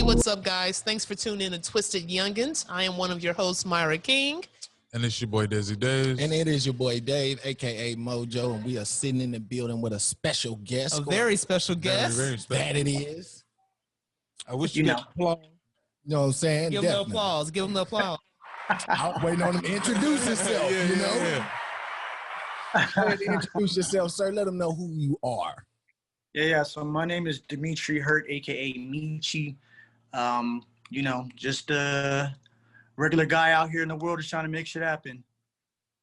what's up, guys? Thanks for tuning in to Twisted Youngins. I am one of your hosts, Myra King. And it's your boy, Desi Days. And it is your boy, Dave, a.k.a. Mojo, and we are sitting in the building with a special guest. A very special guest. Very special. That it is. I wish you could applause. You know what I'm saying? Give him the applause. Give him the applause. I was waiting on him to introduce himself, you know? Go ahead and introduce yourself, sir. Let them know who you are. Yeah. So my name is Dimitri Hurt, a.k.a. Michi. You know, just a regular guy out here in the world just trying to make shit happen.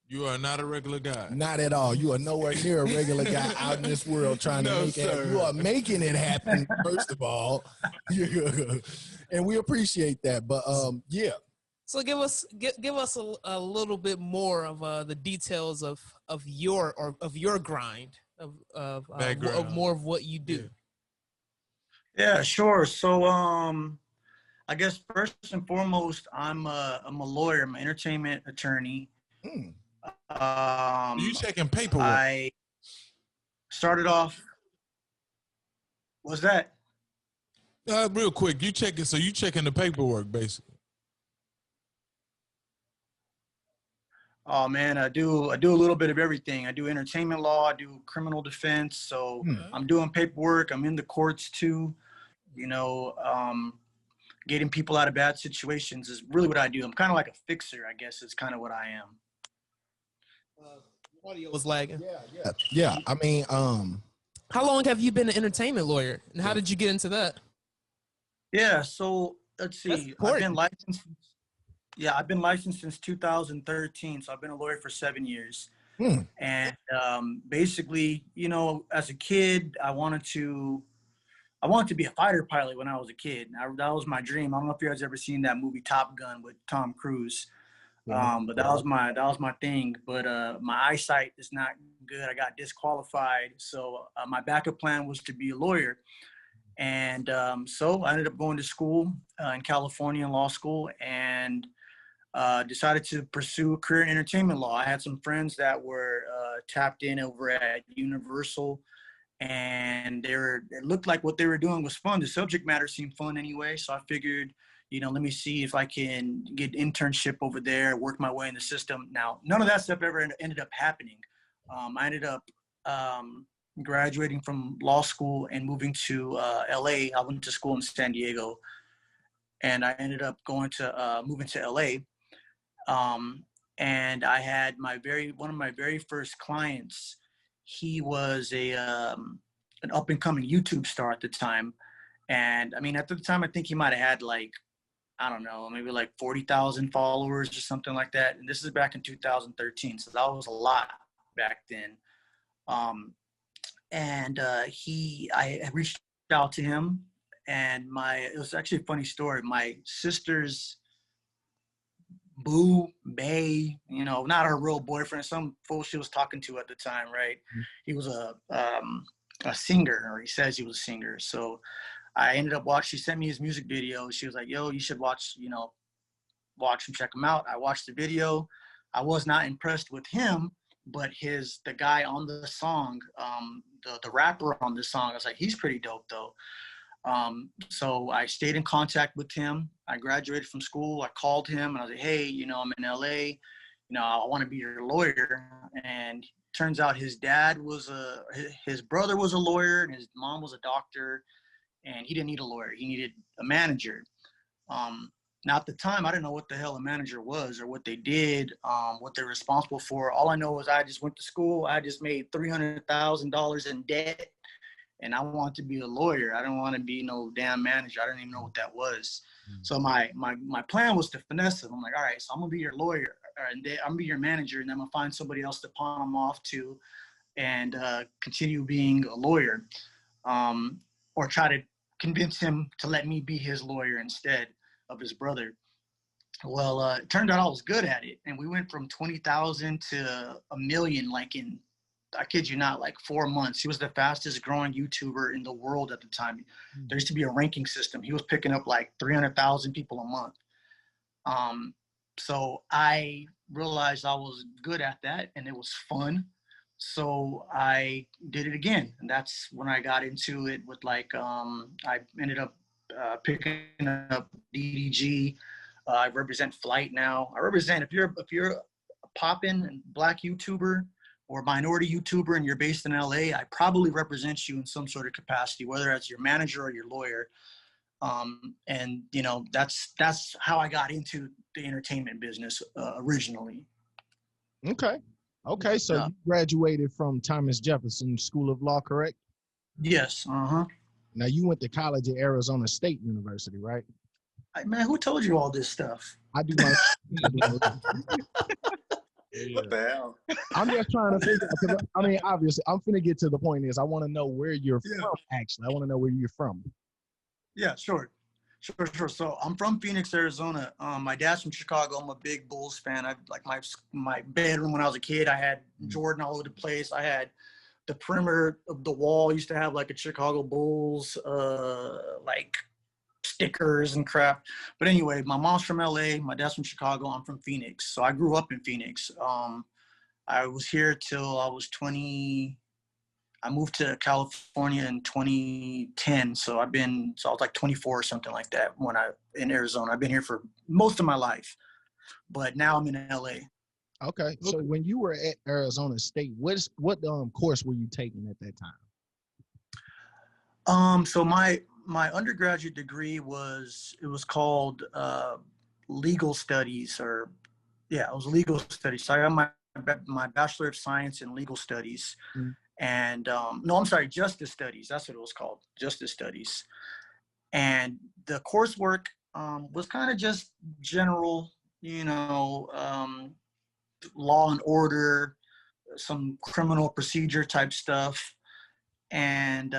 You are not a regular guy. Not at all. You are nowhere near a regular guy out in this world trying to make it happen. You are making it happen, first of all. And we appreciate that. But yeah. So give us a little bit more of the details of your grind of more of what you do. Yeah, sure. So I guess first and foremost, I'm a lawyer. I'm an entertainment attorney. You checking paperwork? I started off. What's that? Real quick, you checking the paperwork basically. Oh man, I do a little bit of everything. I do entertainment law, I do criminal defense. So I'm doing paperwork. I'm in the courts too. You know, getting people out of bad situations is really what I do. I'm kind of like a fixer, I guess is kind of what I am. Audio was lagging. Yeah. I mean, how long have you been an entertainment lawyer, and how did you get into that? Yeah, so let's see. I've been licensed. Yeah, I've been licensed since 2013, so I've been a lawyer for 7 years. And basically, you know, as a kid, I wanted to be a fighter pilot when I was a kid. That was my dream. I don't know if you guys ever seen that movie Top Gun with Tom Cruise, but that was my thing. But my eyesight is not good. I got disqualified, so my backup plan was to be a lawyer. And so I ended up going to school in California, law school, and decided to pursue a career in entertainment law. I had some friends that were tapped in over at Universal, and it looked like what they were doing was fun. The subject matter seemed fun anyway, so I figured, you know, let me see if I can get internship over there, work my way in the system. Now, none of that stuff ever ended up happening. I ended up graduating from law school and moving to LA. I went to school in San Diego, and I ended up moving to LA. And I had one of my very first clients. He was an up and coming YouTube star at the time. And I mean, at the time, I think he might've had like, I don't know, maybe like 40,000 followers or something like that. And this is back in 2013. So that was a lot back then. I reached out to him, and it was actually a funny story. My sister's bae, you know, not her real boyfriend, some fool she was talking to at the time, right? He was a singer, or he says he was a singer. So I ended up she sent me his music video. She was like, yo, you should watch him, check him out. I watched the video. I was not impressed with him, but the guy on the song, the rapper on the song, I was like, he's pretty dope though. So I stayed in contact with him. I graduated from school. I called him and I was like, hey, you know, I'm in LA, you know, I want to be your lawyer. And turns out his brother was a lawyer, and his mom was a doctor, and he didn't need a lawyer. He needed a manager. Now at the time, I didn't know what the hell a manager was or what they did, what they're responsible for. All I know is I just went to school. I just made $300,000 in debt, and I wanted to be a lawyer. I don't want to be no damn manager. I didn't even know what that was. So my plan was to finesse him. I'm like, all right, so I'm gonna be your lawyer, and I'm gonna be your manager, and then I'm gonna find somebody else to pawn him off to, and continue being a lawyer, or try to convince him to let me be his lawyer instead of his brother. Well, it turned out I was good at it, and we went from 20,000 to 1 million, like in, I kid you not, like 4 months. He was the fastest growing YouTuber in the world at the time. There used to be a ranking system. He was picking up like 300,000 people a month. So I realized I was good at that, and it was fun. So I did it again, and that's when I got into it with like, I ended up picking up DDG. I represent Flight now. I represent, if you're a poppin' Black YouTuber or minority YouTuber and you're based in LA, I probably represent you in some sort of capacity, whether it's your manager or your lawyer. And you know, that's how I got into the entertainment business originally. Okay, so you graduated from Thomas Jefferson School of Law, correct? Yes. Now you went to college at Arizona State University, right? Man, who told you all this stuff? I do my. What the hell? I'm just trying to figure out, 'cause I mean, obviously, I'm finna get to the point is I want to know where you're from, actually. I want to know where you're from. Yeah, sure. So I'm from Phoenix, Arizona. My dad's from Chicago. I'm a big Bulls fan. I like my bedroom when I was a kid. I had Jordan all over the place. I had the perimeter of the wall used to have like a Chicago Bulls like stickers and crap. But anyway, my mom's from LA. My dad's from Chicago. I'm from Phoenix. So I grew up in Phoenix. I was here till I was 20. I moved to California in 2010, so I was like 24 or something like that in Arizona. I've been here for most of my life, but now I'm in LA. Okay, so when you were at Arizona State, what course were you taking at that time? So my undergraduate degree was called legal studies, it was legal studies. So I got my Bachelor of Science in Legal Studies. Mm-hmm. And Justice Studies. That's what it was called, Justice Studies. And the coursework was kind of just general, law and order, some criminal procedure type stuff. And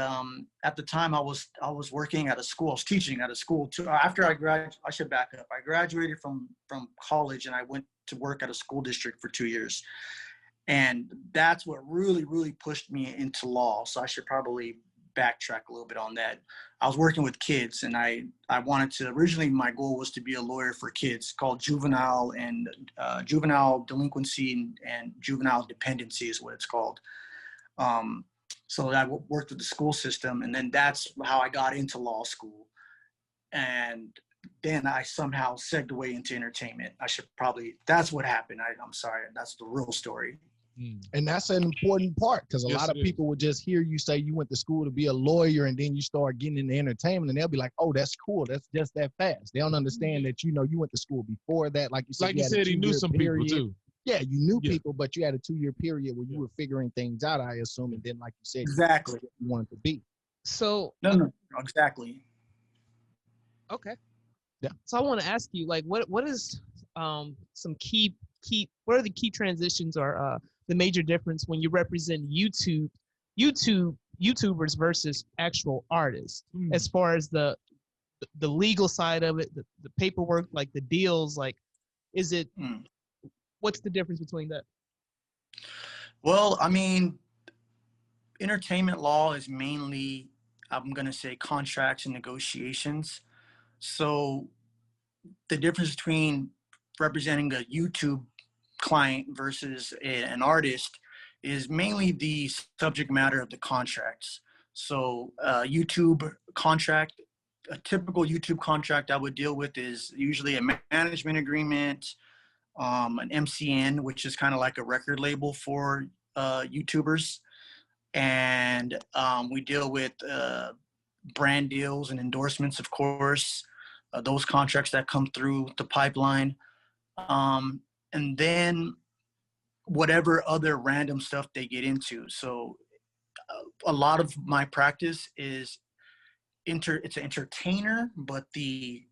at the time, I was working at a school. I was teaching at a school too. After I graduated, I should back up. I graduated from college, and I went to work at a school district for 2 years. And that's what really, really pushed me into law. So I should probably backtrack a little bit on that. I was working with kids, and I wanted to, originally my goal was to be a lawyer for kids, called juvenile delinquency and juvenile dependency is what it's called. So I worked with the school system, and then that's how I got into law school. And then I somehow segued away into entertainment. That's what happened. I'm sorry. That's the real story. And that's an important part, because a lot of people would just hear you say you went to school to be a lawyer, and then you start getting into entertainment, and they'll be like, oh, that's cool. That's just that fast. They don't understand that, you went to school before that. Like you said, he knew some people too. Yeah, you knew people, but you had a 2-year period where you were figuring things out, I assume, and then, like you said, exactly what you wanted to be. So no, exactly. Okay. Yeah. So I want to ask you, like, what is some key what are the key transitions or the major difference when you represent YouTubers versus actual artists, as far as the legal side of it, the paperwork, like the deals, like, is it what's the difference between that? Well, I mean, entertainment law is mainly, I'm going to say, contracts and negotiations. So the difference between representing a YouTube client versus an artist is mainly the subject matter of the contracts. So YouTube contract, a typical YouTube contract I would deal with is usually a management agreement, an MCN, which is kind of like a record label for YouTubers. And we deal with brand deals and endorsements, of course, those contracts that come through the pipeline. And then whatever other random stuff they get into. So a lot of my practice is it's an entertainer, but the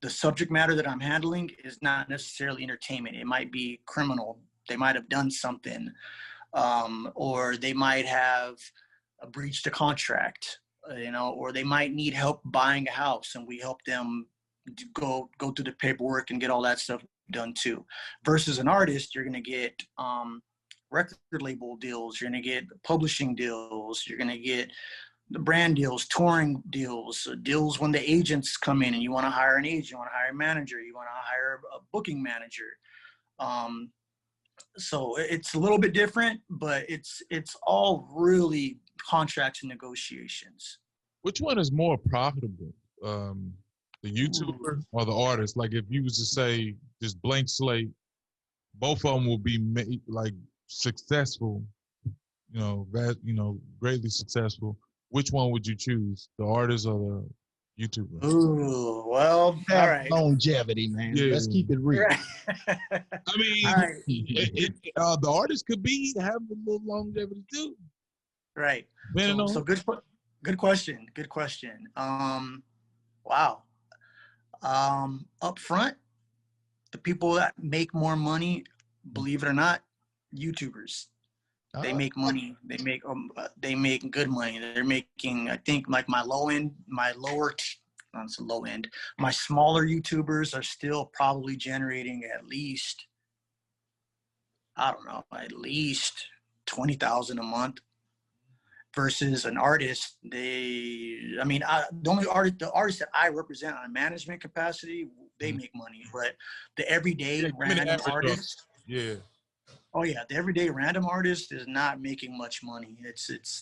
subject matter that I'm handling is not necessarily entertainment. It might be criminal. They might have done something, or they might have breached a contract, or they might need help buying a house, and we help them go through the paperwork and get all that stuff done too. Versus an artist, you're going to get record label deals, you're going to get publishing deals, you're going to get the brand deals, touring deals, deals when the agents come in and you want to hire an agent, you want to hire a manager, you want to hire a booking manager. So it's a little bit different, but it's all really contracts and negotiations. Which one is more profitable? the YouTuber or the artist? Like if you was to say just blank slate, both of them will be like successful, greatly successful. Which one would you choose, the artist or the YouTuber? Ooh, well, all right. Longevity, man. Yeah. Let's keep it real. I mean, Right. The artist could have a little longevity too. Right. So good question. Good question. Wow. Up front, the people that make more money, believe it or not, YouTubers. They make money. They make good money. They're making, I think, like my smaller YouTubers are still probably generating at least, I don't know, at least 20,000 a month. Versus an artist, the artists that I represent on a management capacity, they make money. But the everyday random artist, the everyday random artist is not making much money.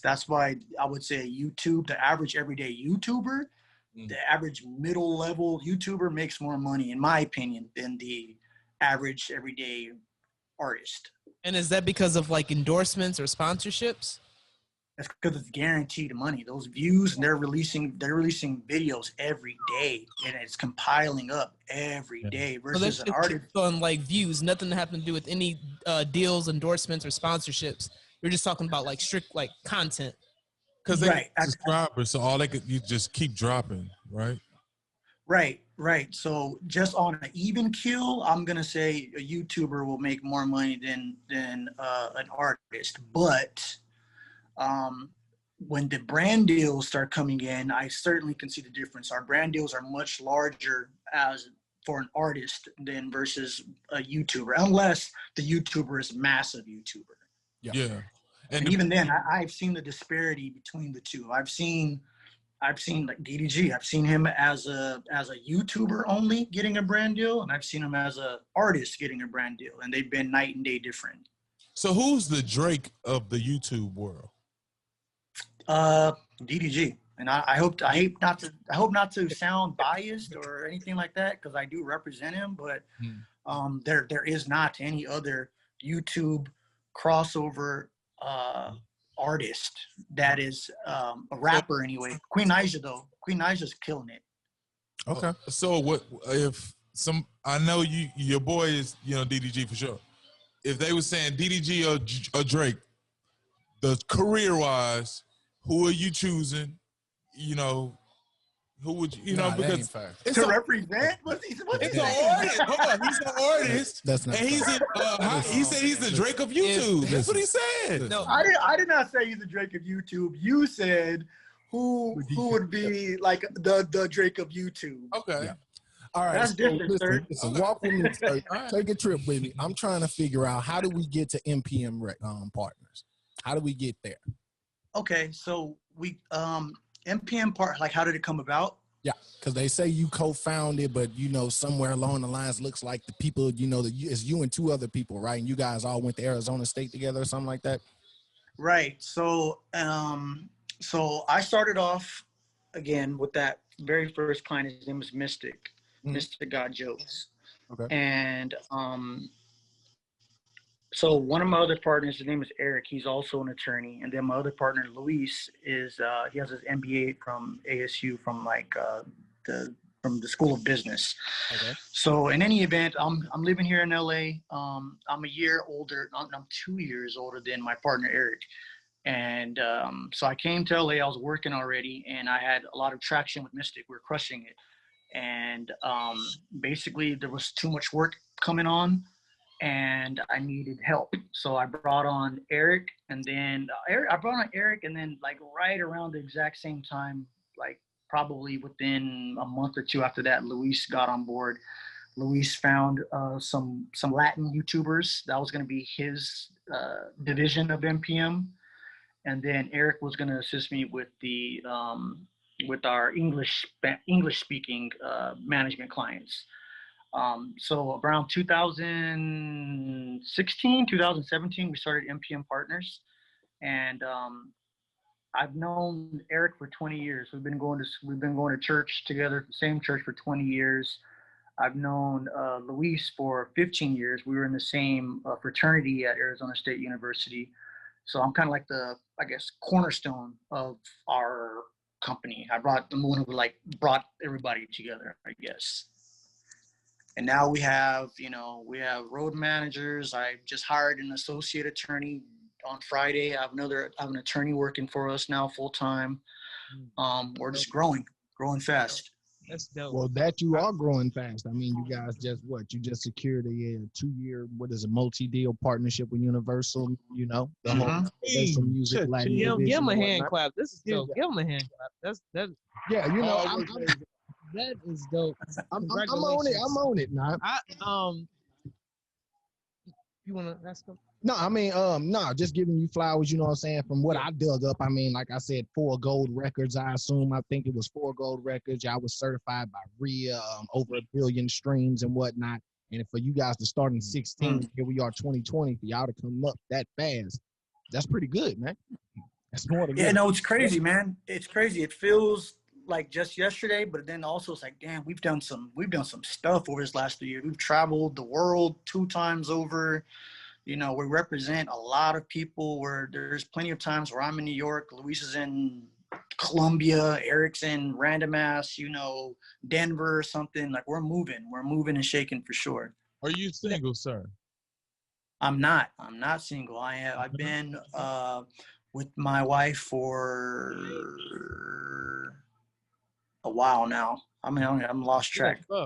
That's why I would say the average everyday YouTuber, the average middle level YouTuber makes more money, in my opinion, than the average everyday artist. And is that because of like endorsements or sponsorships? That's because it's guaranteed money. Those views, and they're releasing videos every day, and it's compiling up every day. Versus an artist on like views, nothing to have to do with any deals, endorsements, or sponsorships. You're just talking about like strict like content. Because they subscribers, so all you just keep dropping, right? Right. So just on an even kill, I'm gonna say a YouTuber will make more money than an artist, but when the brand deals start coming in, I certainly can see the difference. Our brand deals are much larger for an artist than versus a YouTuber, unless the YouTuber is a massive YouTuber. Yeah. And even then, I've seen the disparity between the two. I've seen like DDG. I've seen him as a YouTuber only getting a brand deal, and I've seen him as a artist getting a brand deal, and they've been night and day different. So who's the Drake of the YouTube world? DDG, and I hope not to sound biased or anything like that, because I do represent him, but there is not any other YouTube crossover artist that is a rapper anyway. Queen Naja's killing it. Okay. So what if I know your boy is DDG for sure. If they were saying DDG or Drake, the career-wise, who are you choosing? Who would you? Because it's to represent. What's he an artist. Hold on, he's an artist. That's not. And he said he's the Drake of YouTube. That's what he said. No, I did not say he's the Drake of YouTube. You said who would be like the Drake of YouTube. Okay. Yeah. All right, that's different, sir. Listen, walk with me, sir. Take a trip with me. I'm trying to figure out, how do we get to NPM Partners? How do we get there? Okay, so we NPM like, how did it come about? Yeah, because they say you co-founded, but somewhere along the lines, looks like the people it's you and two other people, right? And you guys all went to Arizona State together or something like that. Right. So I started off again with that very first client. His name was Mystic. Mr. God Jokes. Okay. And so one of my other partners, his name is Eric. He's also an attorney. And then my other partner, Luis, is he has his MBA from ASU from from the School of Business. Okay. So in any event, I'm living here in LA. I'm a year older. I'm 2 years older than my partner Eric. And so I came to LA. I was working already, and I had a lot of traction with Mystic. We were crushing it. And basically there was too much work coming on and I needed help. So I brought on Eric, and then like right around the exact same time, like probably within a month or two after that, Luis got on board. Luis found some Latin YouTubers. That was going to be his division of NPM. And then Eric was going to assist me with the with our English speaking management clients. So around 2016, 2017, we started NPM Partners, and I've known Eric for 20 years. We've been going to church together, same church for 20 years. I've known Luis for 15 years. We were in the same fraternity at Arizona State University. So I'm kind of like the, I guess, cornerstone of our company. I'm the one who like brought everybody together, I guess. And now we have road managers. I just hired an associate attorney on Friday. I have an attorney working for us now full time. We're just growing fast. That's dope. Well, that you are growing fast. I mean, you guys you just secured a 2-year, multi-deal partnership with Universal, the whole Universal Music. Give him a hand clap. This is dope. Give him a hand clap. Yeah, that is dope. I'm on it. I'm on it now. You want to ask him? No, I mean, no, just giving you flowers, you know what I'm saying? From what I dug up, I mean, like I said, 4 gold records, I assume. I think it was 4 gold records. Y'all was certified by RIA, over 1 billion streams and whatnot. And for you guys to start in 16, here we are 2020, for y'all to come up that fast, that's pretty good, man. That's more than good. No, it's crazy, man. It's crazy. It feels like just yesterday, but then also it's like, damn, we've done some stuff over this last 3 years. We've traveled the world 2 times over. We represent a lot of people where there's plenty of times where I'm in New York, Luis is in Colombia, Eric's in random ass, Denver or something. Like we're moving and shaking for sure. Are you single, sir? I'm not single. I've been with my wife for a while now. I mean, I'm lost track. So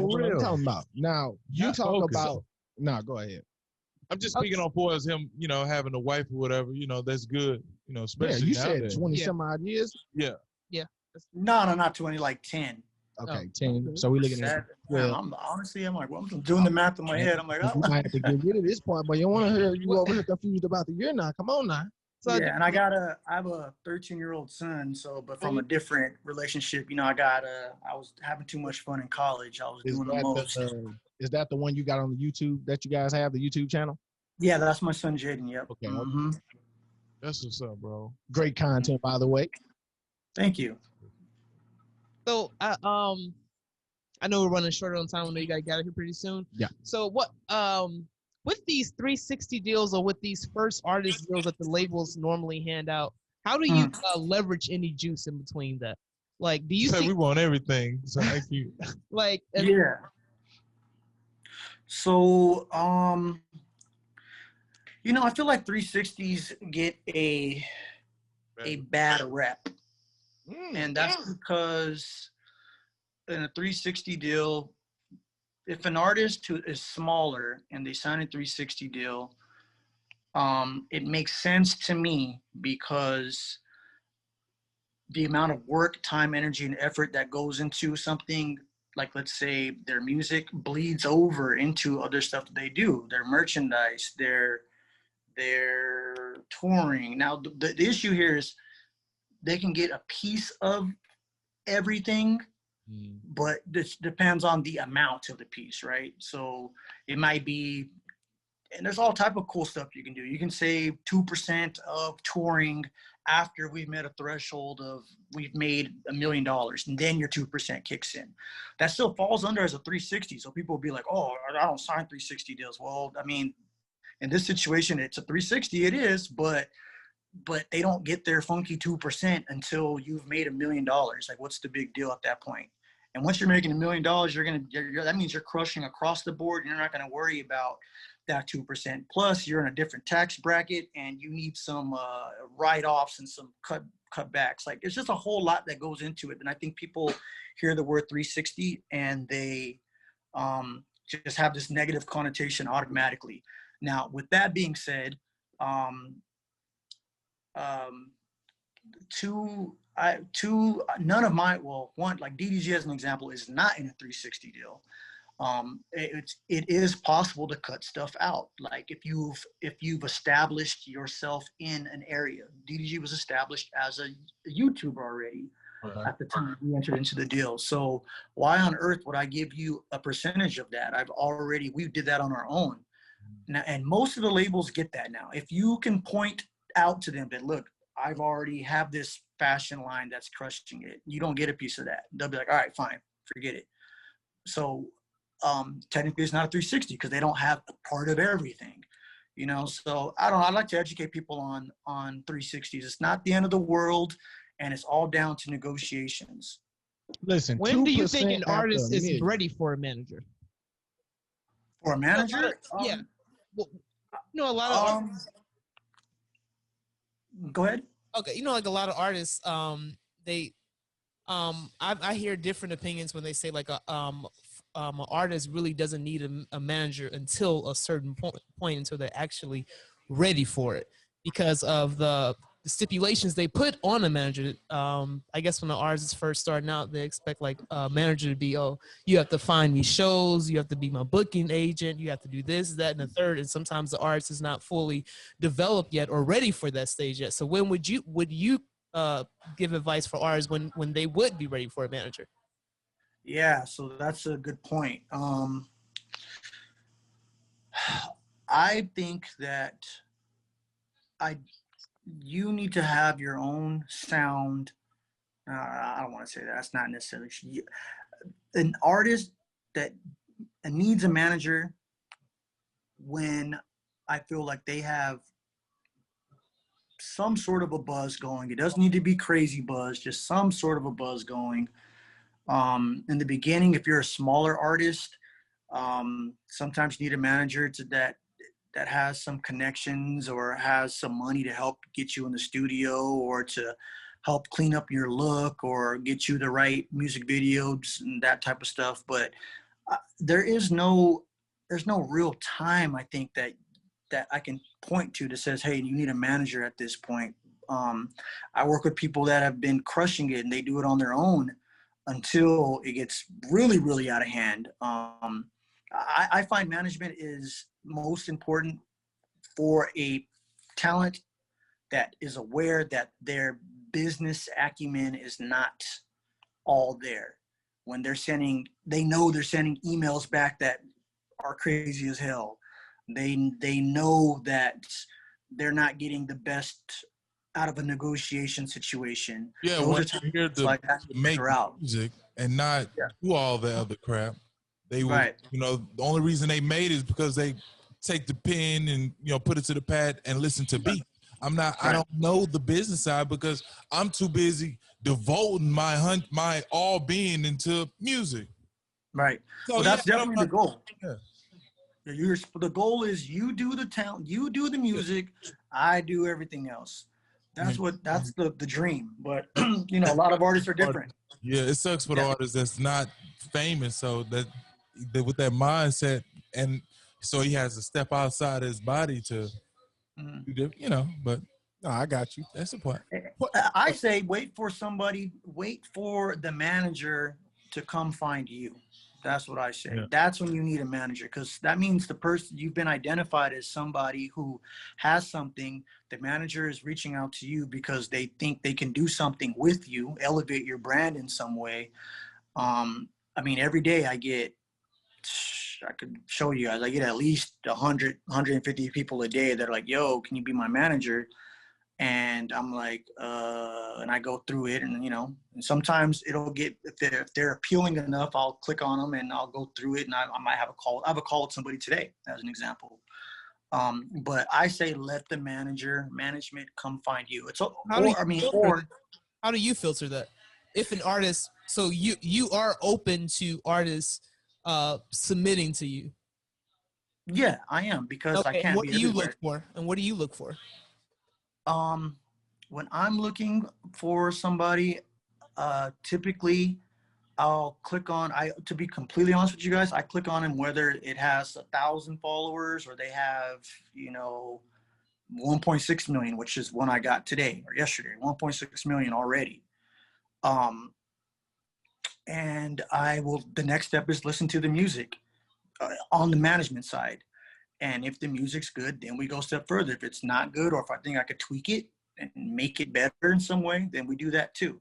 what I'm talking about. Now, you talk about. No, go ahead. I'm just speaking on for as him, having a wife or whatever, that's good, especially you nowadays. said 20 some odd years? Yeah. No, not 20, like 10. Okay, 10. So we're looking at. Well, I'm like, well, I'm doing the math in my head. I'm like, you might have to get rid of this part, but you don't want to hear you over here confused about the year now. Come on now. So, yeah, and I have a 13-year-old son. So, but from a different relationship, I was having too much fun in college. I was doing the most. Is that the one you got on the YouTube that you guys have, the YouTube channel? Yeah, that's my son, Jaden. Yep. Okay. That's what's up, bro. Great content, by the way. Thank you. So, I know we're running short on time. I know you got to get out of here pretty soon. Yeah. So, what, with these 360 deals or with these first artist deals that the labels normally hand out, how do you leverage any juice in between that? Like, do you say we want everything? So thank you. Like, yeah. So, I feel like 360s get a bad rep. And that's because in a 360 deal, if an artist is smaller and they sign a 360 deal, it makes sense to me because the amount of work, time, energy, and effort that goes into something like, let's say, their music bleeds over into other stuff that they do, their merchandise, their touring. Now, the issue here is they can get a piece of everything, but this depends on the amount of the piece, right? So it might be, and there's all type of cool stuff you can do. You can save 2% of touring after we've met a threshold of we've made $1 million, and then your 2% kicks in. That still falls under as a 360. So people will be like, oh, I don't sign 360 deals. Well, I mean, in this situation, it's a 360, it is, but they don't get their funky 2% until you've made $1 million. Like, what's the big deal at that point? And once you're making $1 million, that means you're crushing across the board. You're not going to worry about that 2%. Plus, you're in a different tax bracket, and you need some write-offs and some cutbacks. Like, it's just a whole lot that goes into it. And I think people hear the word 360 and they just have this negative connotation automatically. Now, with that being said, none of my, well, one, like DDG as an example, is not in a 360 deal. It is possible to cut stuff out. Like if you've established yourself in an area. DDG was established as a YouTuber already at the time we entered into the deal. So why on earth would I give you a percentage of that? We did that on our own. Now, and most of the labels get that now. If you can point out to them that, look, I've already have this fashion line that's crushing it. You don't get a piece of that. They'll be like, all right, fine, forget it. So technically it's not a 360 because they don't have a part of everything, you know? So I like to educate people on 360s. It's not the end of the world, and it's all down to negotiations. Listen, when do you think an artist is ready for a manager? For a manager? Yeah. Well, you know, a lot of go ahead. Okay, you know, like a lot of artists, I hear different opinions when they say like an artist really doesn't need a manager until a certain point until they're actually ready for it because of the stipulations they put on a manager. I guess when the artist is first starting out, they expect like a manager to be, oh, you have to find me shows, you have to be my booking agent, you have to do this, that, and the third. And sometimes the artist is not fully developed yet or ready for that stage yet. So when would you give advice for artists when they would be ready for a manager? Yeah, so that's a good point. I think that you need to have your own sound. I don't want to say that. That's not necessarily an artist that needs a manager when I feel like they have some sort of a buzz going. It doesn't need to be crazy buzz, just some sort of a buzz going. In the beginning, if you're a smaller artist, sometimes you need a manager that has some connections or has some money to help get you in the studio or to help clean up your look or get you the right music videos and that type of stuff. But there's no real time, I think, that I can point to that says, hey, you need a manager at this point. I work with people that have been crushing it and they do it on their own until it gets really, really out of hand. I find management is most important for a talent that is aware that their business acumen is not all there. When they know they're sending emails back that are crazy as hell. They know that they're not getting the best out of a negotiation situation. Yeah, those when are you're here to make music and not do all the other crap. They will, you know, the only reason they made it is because they take the pen and, you know, put it to the pad and listen to beat. I don't know the business side because I'm too busy devoting my all being into music. Right. So well, that's definitely the goal. Yeah. The goal is you do the talent, you do the music, I do everything else. That's the dream. But you know, a lot of artists are different. Yeah, it sucks for the artist that's not famous, so that with that mindset, and so he has to step outside his body to do, you know. But no, I got you. That's the point. I say wait for the manager to come find you. That's what I say. Yeah. That's when you need a manager, because that means the person you've been identified as somebody who has something. The manager is reaching out to you because they think they can do something with you, elevate your brand in some way. I mean, every day I could show you guys, I get at least 100, 150 people a day that are like, yo, can you be my manager? And I'm like, and I go through it, and, you know, and sometimes it'll get, if they're appealing enough, I'll click on them and I'll go through it, and I might have a call. I have a call with somebody today, as an example. But I say, let the management come find you. How do you filter that? If an artist, so you are open to artists submitting to you? Yeah, I am, because I can't. What do you look for? And what do you look for? When I'm looking for somebody, typically I'll click on, to be completely honest with you guys, I click on them whether it has 1,000 followers or they have, you know, 1.6 million, which is one I got today or yesterday, 1.6 million already. And the next step is listen to the music on the management side. And if the music's good, then we go a step further. If it's not good, or if I think I could tweak it and make it better in some way, then we do that too.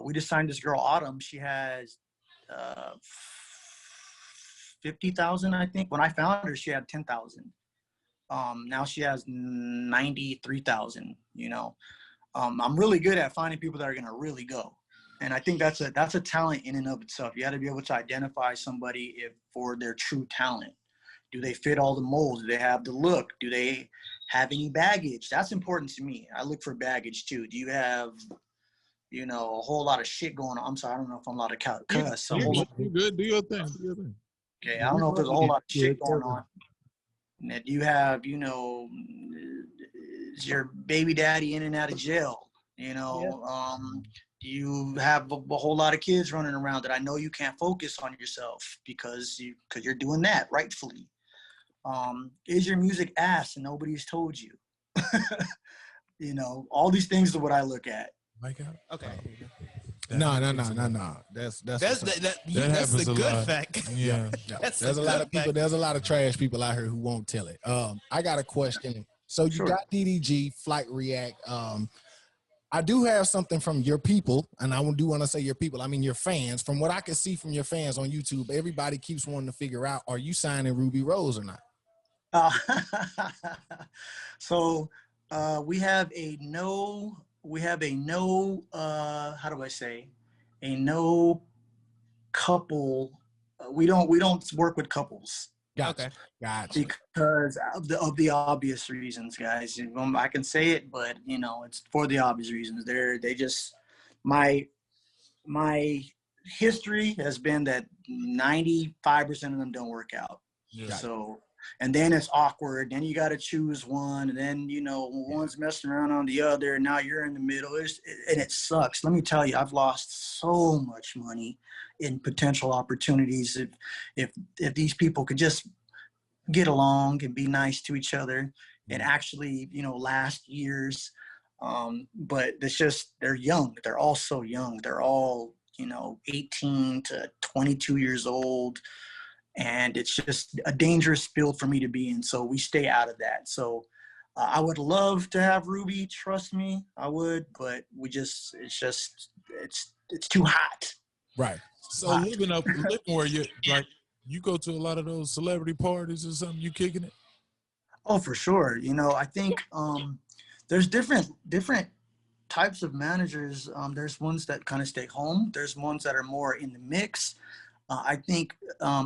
We just signed this girl, Autumn. She has 50,000, I think. When I found her, she had 10,000. Now she has 93,000, you know. I'm really good at finding people that are going to really go. And I think that's a talent in and of itself. You got to be able to identify somebody for their true talent. Do they fit all the molds? Do they have the look? Do they have any baggage? That's important to me. I look for baggage too. Do you have, you know, a whole lot of shit going on? I'm sorry, I don't know if I'm allowed to cuss. You good. Do your thing. Do your thing. Okay, I don't know if there's a whole lot of shit going on. And that you have, you know, is your baby daddy in and out of jail? You know, you have a whole lot of kids running around that I know you can't focus on yourself because you're doing that rightfully. Is your music ass and nobody's told you? You know, all these things are what I look at. Okay. No. That's the good fact. Yeah. There's a lot of people. There's a lot of trash people out here who won't tell it. I got a question. So you got DDG, Flight React. I do have something from your people, and I do want to say your people. I mean your fans. From what I can see from your fans on YouTube, everybody keeps wanting to figure out: are you signing Ruby Rose or not? So we have a no. How do I say? A no couple. We don't work with couples. Gotcha. Because of the obvious reasons, guys. I can say it, but you know, it's for the obvious reasons. They just my history has been that 95% of them don't work out. Yeah. So, and then it's awkward. Then you got to choose one, and then you know one's messing around on the other, and now you're in the middle. And it sucks. Let me tell you, I've lost so much money in potential opportunities if these people could just get along and be nice to each other and actually, you know, last years. But it's just, they're young. They're all so young. They're all, you know, 18 to 22 years old. And it's just a dangerous field for me to be in. So we stay out of that. So I would love to have Ruby, trust me, I would, but it's too hot. Right. So living where you go to a lot of those celebrity parties or something, you kicking it? Oh, for sure. You know, I think there's different types of managers. There's ones that kind of stay home. There's ones that are more in the mix. I think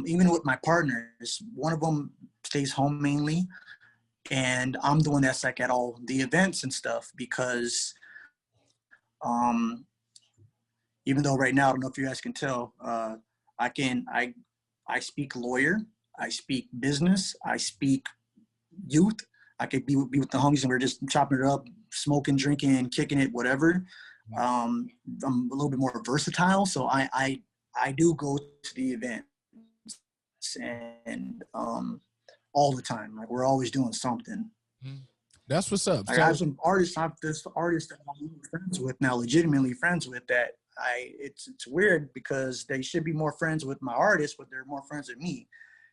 even with my partners, one of them stays home mainly, and I'm the one that's like at all the events and stuff because even though right now, I don't know if you guys can tell, I speak lawyer, I speak business, I speak youth. I could be with the homies and we're just chopping it up, smoking, drinking, kicking it, whatever. I'm a little bit more versatile, so I do go to the events and all the time. Like we're always doing something. That's what's up. Like, I have some artists. There's artists that I'm friends with now, legitimately friends with that. It's weird because they should be more friends with my artists, but they're more friends with me.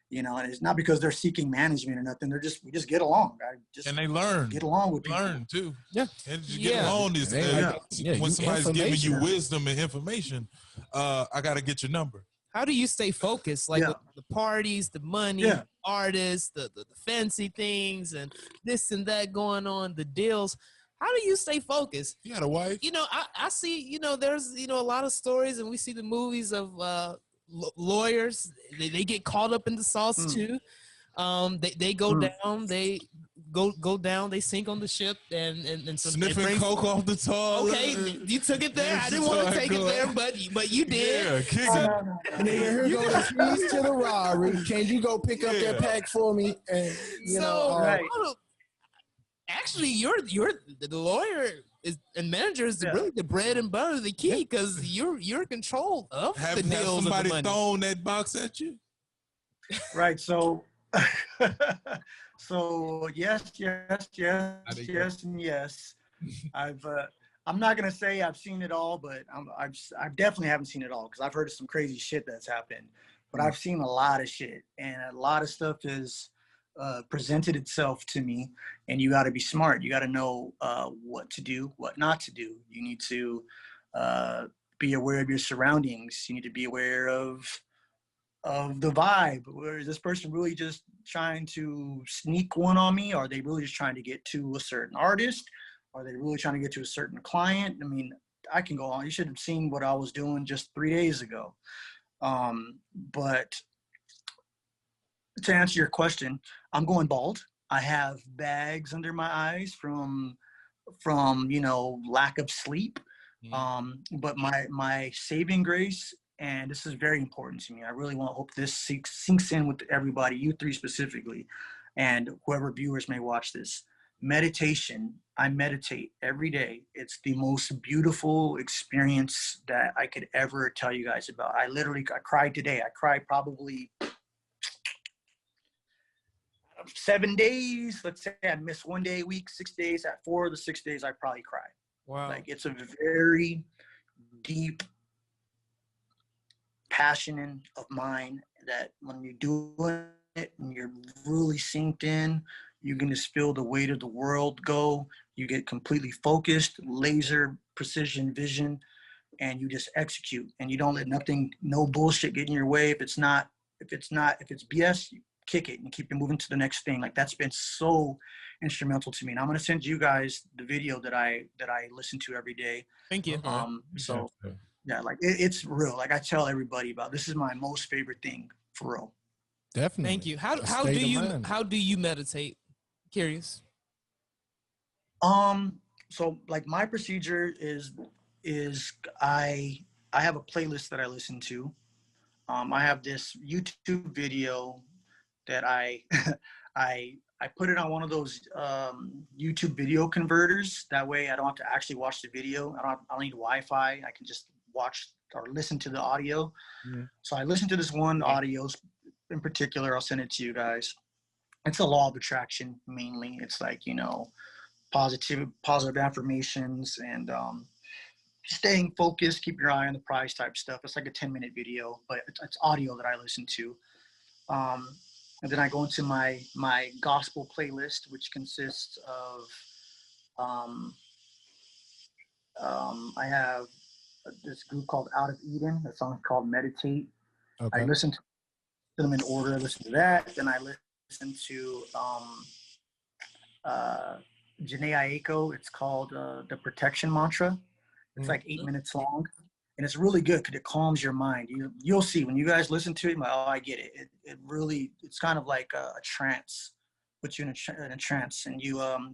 You know, and it's not because they're seeking management or nothing. We just get along. And they learn. Get along with people. Learn too. Yeah. And just get along is when somebody's giving you wisdom and information, I got to get your number. How do you stay focused? Like with the parties, the money, artists, the fancy things, and this and that going on, the deals. How do you stay focused? You got a wife? You know, I see, you know, there's, you know, a lot of stories, and we see the movies of lawyers. They get caught up in the sauce too. They go down. They go down. They sink on the ship and sniffing coke off the toilet. Okay, you took it there. I didn't want to take it there, but you did. Yeah, kick it. Nigga, here go the keys to the Rari. Can you go pick up that pack for me? And you know, right. Actually, you're the lawyer and manager is really the bread and butter, the key, because you're in control of the deals. Have somebody of the money. thrown that box at you? Right. So, so yes, and yes. I'm not gonna say I've seen it all, but I definitely haven't seen it all because I've heard of some crazy shit that's happened. But I've seen a lot of shit, and a lot of stuff is presented itself to me, and you got to be smart. You got to know what to do, what not to do. You need to be aware of your surroundings. You need to be aware of the vibe. Where is this person really just trying to sneak one on me? Are they really just trying to get to a certain artist? Are they really trying to get to a certain client? I mean, I can go on. You should have seen what I was doing just 3 days ago. But to answer your question, I'm going bald. I have bags under my eyes from you know, lack of sleep. But my saving grace, and this is very important to me, I really hope this sinks in with everybody, you three specifically, and whoever viewers may watch this. Meditation. I meditate every day. It's the most beautiful experience that I could ever tell you guys about. I cried today. I cried probably 7 days. Let's say I miss 1 day a week, 6 days. At 4 of the 6 days, I probably cry. Wow. Like, it's a very deep passion of mine that when you're doing it and you're really synced in, you can just feel the weight of the world go. You get completely focused, laser precision vision, and you just execute. And you don't let no bullshit get in your way. If it's BS, you kick it and keep it moving to the next thing. Like, that's been so instrumental to me. And I'm gonna send you guys the video that I listen to every day. Thank you. So yeah, like it's real. Like, I tell everybody about this is my most favorite thing, for real. Definitely. Thank you. How do you meditate? Curious. So like my procedure is I have a playlist that I listen to. I have this YouTube video that I put it on one of those YouTube video converters. That way I don't have to actually watch the video. I don't need Wi-Fi. I can just watch or listen to the audio. So I listen to this one audio in particular. I'll send it to you guys. It's a law of attraction mainly. It's like, you know, positive affirmations and staying focused, keep your eye on the prize type stuff. It's like a 10-minute video, but it's audio that I listen to. And then I go into my gospel playlist, which consists of I have this group called Out of Eden. A song called Meditate. Okay. I listen to them in order. I listen to that. Then I listen to Janae Aiko. It's called the Protection Mantra. It's like 8 minutes long, and it's really good because it calms your mind. You'll see when you guys listen to it. Like, oh, I get it. It really, it's kind of like a trance, puts you in a trance. And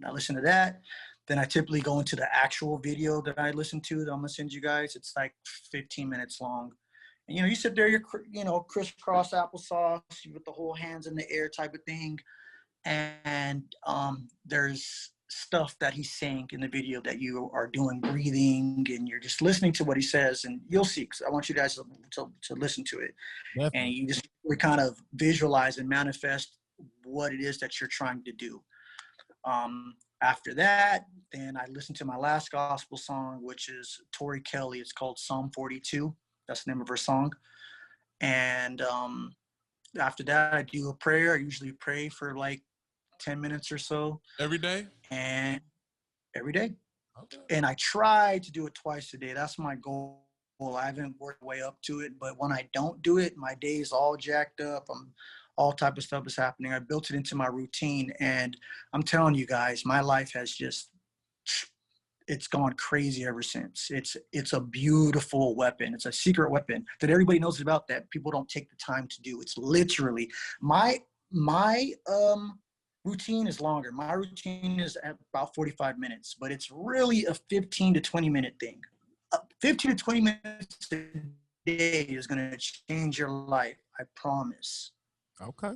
I listen to that. Then I typically go into the actual video that I listen to that I'm gonna send you guys. It's like 15 minutes long. And you sit there, you're crisscross applesauce with the whole hands in the air type of thing. And there's stuff that he's saying in the video that you are doing breathing, and you're just listening to what he says, and you'll see, because I want you guys to listen to it. Definitely. And you just really kind of visualize and manifest what it is that you're trying to do. After that, then I listen to my last gospel song, which is Tori Kelly. It's called Psalm 42. That's the name of her song. And after that, I do a prayer. I usually pray for like 10 minutes or so. Every day? And every day. Okay. And I try to do it twice a day. That's my goal. I haven't worked way up to it, but when I don't do it, my day is all jacked up. All type of stuff is happening. I built it into my routine, and I'm telling you guys, my life has it's gone crazy ever since. It's a beautiful weapon. It's a secret weapon that everybody knows about that people don't take the time to do. It's literally my routine is longer. My routine is at about 45 minutes, but it's really a 15 to 20 minute thing. 15 to 20 minutes a day is going to change your life. I promise. Okay.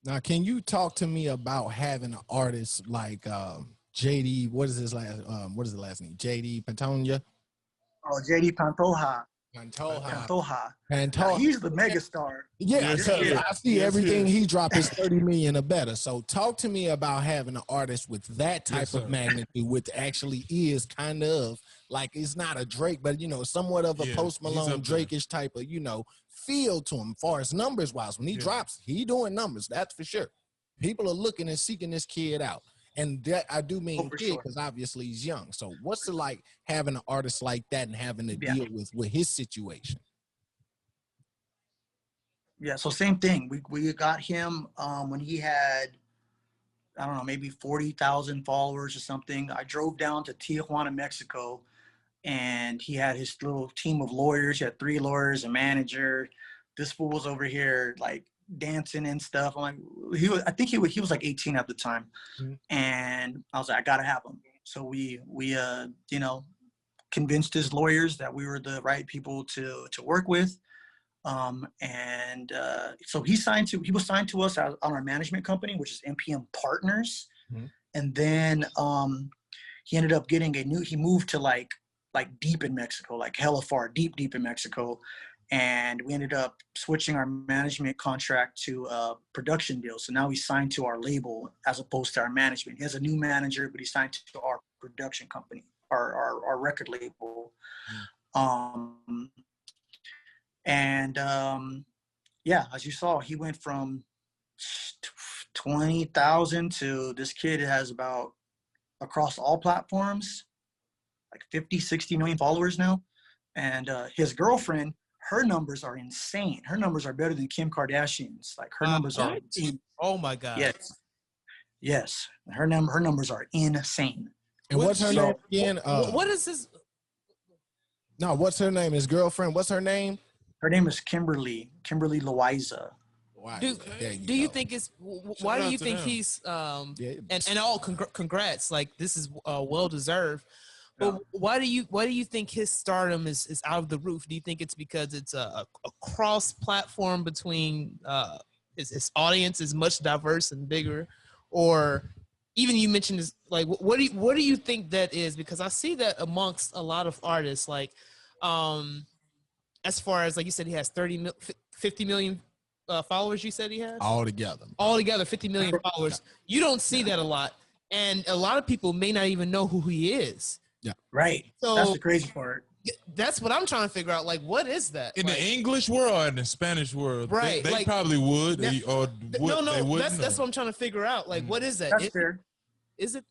Now, can you talk to me about having an artist like JD? What is his last? What is the last name? JD Pantoja. Oh, JD Pantoja. Pantoja. He's the megastar. Yeah, I see everything he dropped is 30 million or better. So talk to me about having an artist with that type of magnitude, which actually is kind of like, it's not a Drake, but somewhat of a Post Malone Drake-ish type of feel to him, far as numbers wise. When he drops, he doing numbers, that's for sure. People are looking and seeking this kid out. And that I do mean kid, because obviously he's young. So what's it like having an artist like that and having to deal with his situation? Yeah, so same thing. We got him when he had, I don't know, maybe 40,000 followers or something. I drove down to Tijuana, Mexico, and he had his little team of lawyers. He had 3 lawyers, a manager. This fool was over here like dancing and stuff. I'm like, I think he was like 18 at the time. Mm-hmm. And I was like, I gotta have him. So we you know, convinced his lawyers that we were the right people to work with. So he was signed to us on our management company, which is NPM Partners. Mm-hmm. And then he ended up getting he moved to like deep in Mexico, like hella far, deep in Mexico. And we ended up switching our management contract to a production deal. So now he's signed to our label as opposed to our management. He has a new manager, but he's signed to our production company, our record label. Yeah, as you saw, he went from 20,000 to this kid has about, across all platforms, like 50, 60 million followers now. And his girlfriend, her numbers are insane. Her numbers are better than Kim Kardashian's. Like her numbers are. Oh my God. Yes. Her numbers are insane. And what's her name again? What is this? No, what's her name? His girlfriend. What's her name? Her name is Kimberly Loaiza. Wow. Do you think it's why do you think he's and all congrats, like this is well deserved. But why do you think his stardom is out of the roof? Do you think it's because it's a cross platform between his audience is much diverse and bigger, or even you mentioned this, like what do you think that is? Because I see that amongst a lot of artists, like as far as like you said, he has 50 million followers. You said he has altogether 50 million followers. You don't see that a lot, and a lot of people may not even know who he is. Yeah. Right. So that's the crazy part. That's what I'm trying to figure out. Like, what is that? In the English world or in the Spanish world? Right. They probably would. They wouldn't. That's what I'm trying to figure out. Like, what is that? That's fair. Is it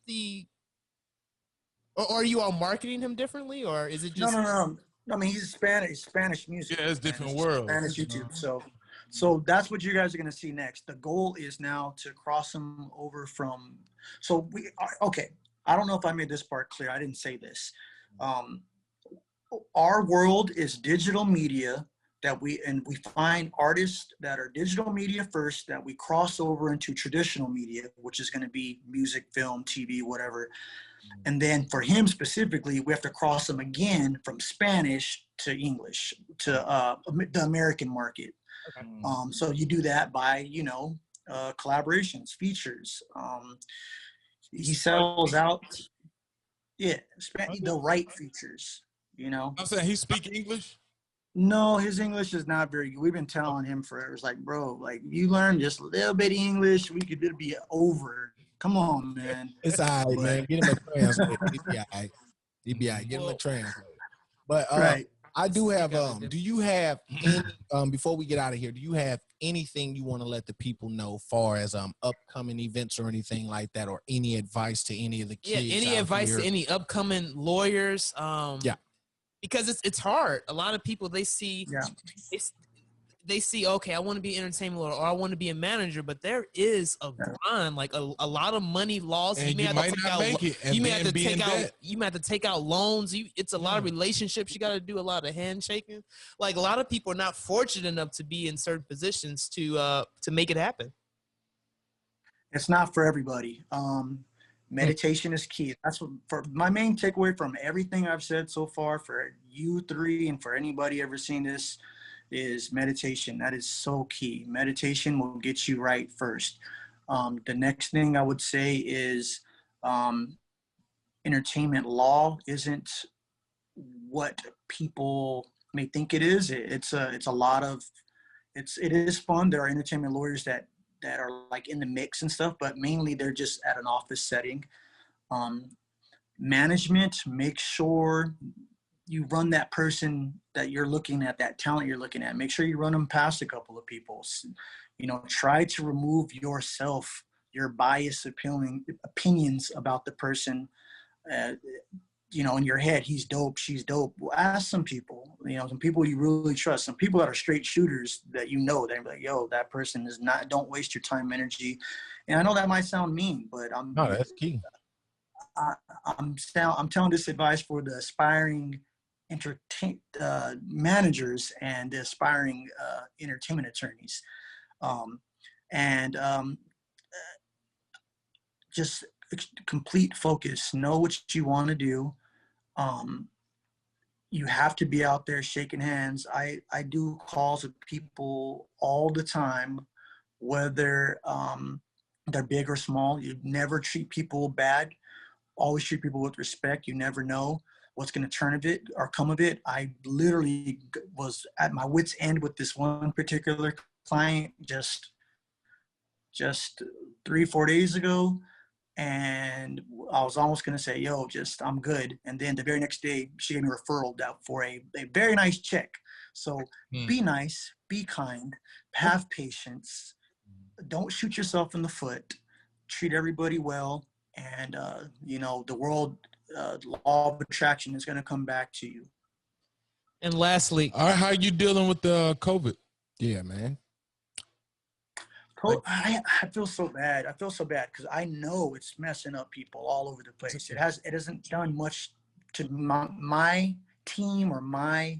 or are you all marketing him differently, or is it just? No. I mean, he's Spanish music. Yeah, it's different world. Spanish YouTube. So that's what you guys are going to see next. The goal is now to cross him over from. So okay. I don't know if I made this part clear. I didn't say this. Our world is digital media that we find artists that are digital media first, that we cross over into traditional media, which is going to be music, film, TV, whatever. And then for him specifically, we have to cross him again from Spanish to English to the American market. Okay. So you do that by, collaborations, features. He sells out. Yeah, the right features, I'm saying he speak English? No, his English is not very good. We've been telling him forever. It's like, bro, like you learn just a little bit of English, it'll be over. Come on, man. It's all right, man. Get him a translator. He'll be all right. Get him a translator. But right. I do have do you have any, before we get out of here, do you have anything you want to let the people know far as upcoming events or anything like that, or any advice to any of the kids? Yeah, any advice to any upcoming lawyers? Because it's hard. A lot of people they see okay, I want to be an entertainment lawyer or I want to be a manager, but there is a grind, like a lot of money laws. And you may have to take out loans. It's a lot of relationships. You got to do a lot of handshaking. Like a lot of people are not fortunate enough to be in certain positions to make it happen. It's not for everybody. Meditation is key. That's what for my main takeaway from everything I've said so far for you three and for anybody ever seen this is meditation. That is so key. Meditation will get you right first. The next thing I would say is entertainment law isn't what people may think it is. It is fun. There are entertainment lawyers that are like in the mix and stuff, but mainly they're just at an office setting. Management, make sure you run that person that you're looking at, that talent you're looking at. Make sure you run them past a couple of people. Try to remove yourself, your biased opinions about the person. you know, in your head, he's dope, she's dope. Well, ask some people, you know, some people you really trust, some people that are straight shooters that you know, they're like, yo, that person is not, don't waste your time, energy. And I know that might sound mean, but No, that's key. I'm telling this advice for the aspiring managers and the aspiring entertainment attorneys. Just complete focus, know what you want to do. You have to be out there shaking hands. I do calls with people all the time, whether they're big or small. You never treat people bad. Always treat people with respect. You never know what's going to turn of it or come of it. I literally was at my wit's end with this one particular client just 3-4 days ago. And I was almost going to say, yo, I'm good. And then the very next day, she gave me a referral for a very nice check. So be nice, be kind, have patience. Don't shoot yourself in the foot. Treat everybody well. And, you know, the world law of attraction is going to come back to you. And lastly, all right, how you dealing with the COVID? Yeah, man. I feel so bad. I feel so bad because I know it's messing up people all over the place. It hasn't done much to my team or my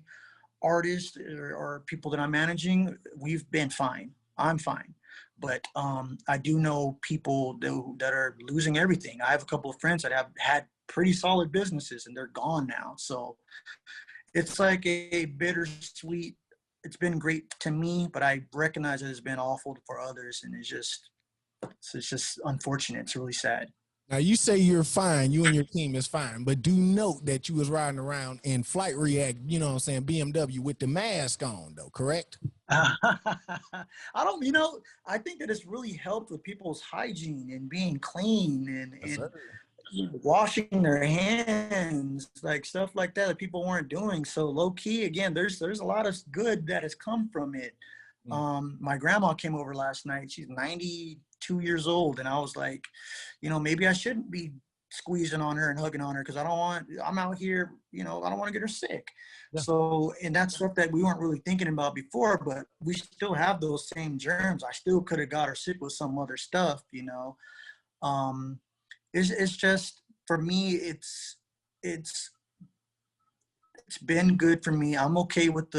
artists or people that I'm managing. We've been fine. I'm fine. But I do know people that are losing everything. I have a couple of friends that have had pretty solid businesses and they're gone now. So it's like a bittersweet. It's been great to me, but I recognize it has been awful for others, and it's just unfortunate. It's really sad. Now you say you're fine, you and your team is fine, but do note that you was riding around in Flight React, you know what I'm saying, BMW with the mask on though, correct? I think that it's really helped with people's hygiene and being clean and washing their hands, like stuff like that people weren't doing. So low key, again, there's a lot of good that has come from it. My grandma came over last night. She's 92 years old, and I was like, you know, maybe I shouldn't be squeezing on her and hugging on her because I'm out here, you know, I don't want to get her sick. Yeah. So, and that's stuff that we weren't really thinking about before, but we still have those same germs. I still could have got her sick with some other stuff, you know. It's just, for me, it's been good for me. I'm okay with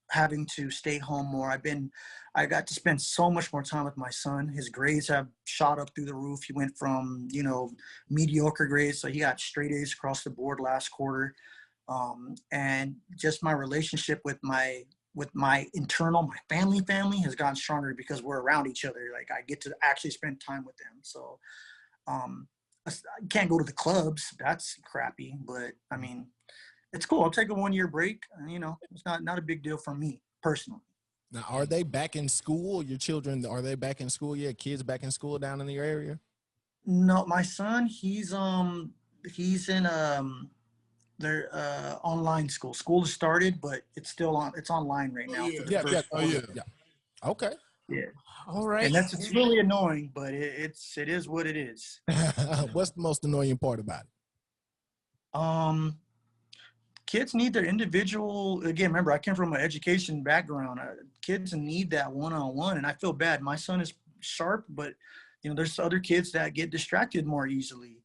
having to stay home more. I got to spend so much more time with my son. His grades have shot up through the roof. He went from, you know, mediocre grades, so he got straight A's across the board last quarter. And just my relationship with my family has gotten stronger because we're around each other. Like, I get to actually spend time with them. So, I can't go to the clubs. That's crappy, but I mean, it's cool. I'll take a 1-year break. You know, it's not a big deal for me personally. Now, are they back in school? Your children, are they back in school yet? Kids back in school down in your area? No, my son, he's in their online school. School has started, but it's online right now. Yeah. Okay. Yeah. All right. And it's really annoying, but it is what it is. What's the most annoying part about it? Kids need their individual. Again, remember, I came from an education background. Kids need that one-on-one, and I feel bad. My son is sharp, but you know, there's other kids that get distracted more easily.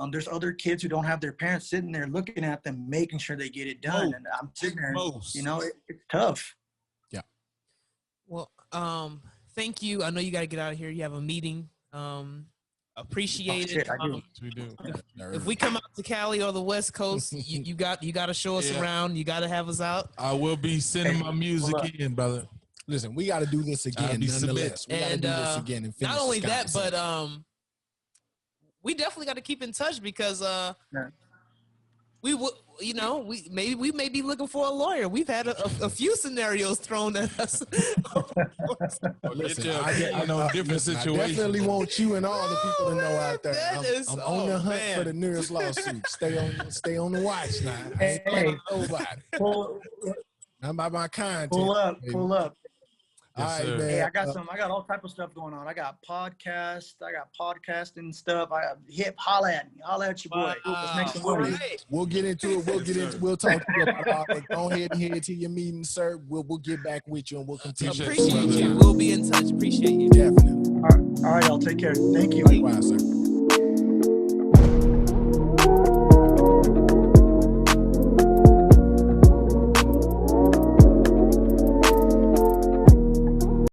There's other kids who don't have their parents sitting there looking at them, making sure they get it done. And I'm sitting there, you know, it's tough. Yeah. Well, thank you. I know you got to get out of here. You have a meeting. Appreciate it. We do. If we come out to Cali or the West Coast, you got to show us around. You got to have us out. I will be sending my music in, brother. Listen, we got to do this again. Nonetheless, we got to do this again. And not only that, but we definitely got to keep in touch because we would, you know, we may be looking for a lawyer. We've had a few scenarios thrown at us. Listen, I know different situations. I definitely want you and all the people to know out there. I'm on the hunt man. for the nearest lawsuit. Stay on the watch now. I ain't Hey, nobody. pull Not by my content. up. All Yes, right, sir. man. Hey, I got all type of stuff going on. I got podcasting stuff. Holla at me. Holla at your boy. Let's make some money. Right. We'll get into it. We'll talk to you about all that. Go ahead and head to your meeting, sir. We'll get back with you and we'll continue. Appreciate you. We'll be in touch. Appreciate you. Definitely. All right, I'll take care. Thank you. Likewise, sir.